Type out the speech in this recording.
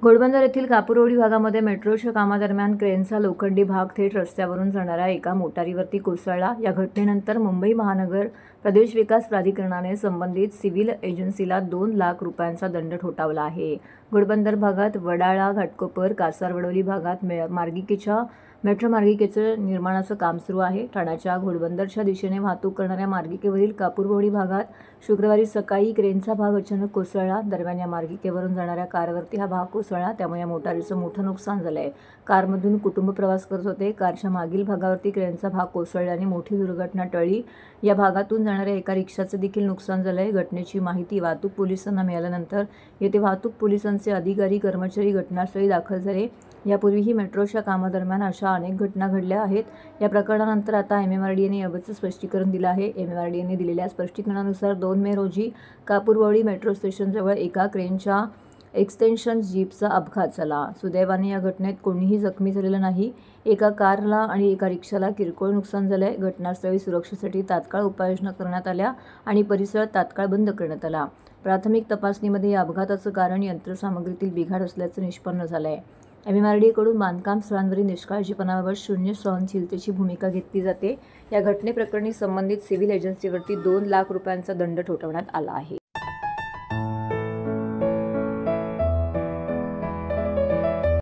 घोडबंदर येथील कापूरहोडी भागामध्ये मेट्रोच्या कामादरम्यान क्रेनचा लोखंडी भाग थेट रस्त्यावरून जाणाऱ्या एका मोटारीवरती कोसळला। या घटनेनंतर मुंबई महानगर प्रदेश विकास प्राधिकरणाने संबंधित सिव्हिल एजन्सीला 2 लाख रुपयांचा दंड ठोठावला आहे। घोडबंदर भागात वडाळा, घाटकोपर, कासारवडोली भागात मेट्रो मार्गिकेचं निर्माणाचं काम सुरू आहे। ठाण्याच्या घोडबंदरच्या दिशेने वाहतूक करणाऱ्या मार्गिकेवरील कापूरहोडी भागात शुक्रवारी सकाळी क्रेनचा भाग अचानक कोसळला। दरम्यान या मार्गिकेवरून जाणाऱ्या कारवरती हा भाग कोसळला, त्यामुळे या मोटारीचं मोठं नुकसान झालंय। कारमधून कुटुंब प्रवास करत होते। कारच्या मागील भागावरती क्रेनचा भाग कोसळल्याने मोठी दुर्घटना टळली। या भागातून जाणाऱ्या एका रिक्षाचं देखील नुकसान झालंय। घटनेची माहिती वाहतूक पोलिसांना मिळाल्यानंतर येथे वाहतूक पोलिसांचे अधिकारी कर्मचारी घटनास्थळी दाखल झाले। यापूर्वीही मेट्रोच्या कामादरम्यान अशा अनेक घटना घडल्या आहेत। या प्रकरणानंतर आता MMRDAने याबाबतचं स्पष्टीकरण दिलं आहे। MMRDAने दिलेल्या स्पष्टीकरणानुसार 2 मे रोजी कापूरहोडी मेट्रो स्टेशनजवळ एका क्रेनच्या एक्सटेन्शन जीपचा अपघात झाला। सुदैवाने या घटनेत कोणीही जखमी झालेलं नाही। एका कारला आणि एका रिक्षाला किरकोळ नुकसान झालंय। घटनास्थळी सुरक्षेसाठी तात्काळ उपाययोजना करण्यात आल्या आणि परिसर तात्काळ बंद करण्यात आला। प्राथमिक तपासणीमध्ये या अपघाताचं कारण यंत्रसामग्रीतील बिघाड असल्याचं निष्पन्न झालंय। MMRDAकडून बांधकाम स्थळांवरील निष्काळजीपणाबाबत शून्य सहनशीलतेची भूमिका घेतली जाते। या घटनेप्रकरणी संबंधित सिव्हिल एजन्सीवरती 2 लाख रुपयांचा दंड ठोठावण्यात आला आहे।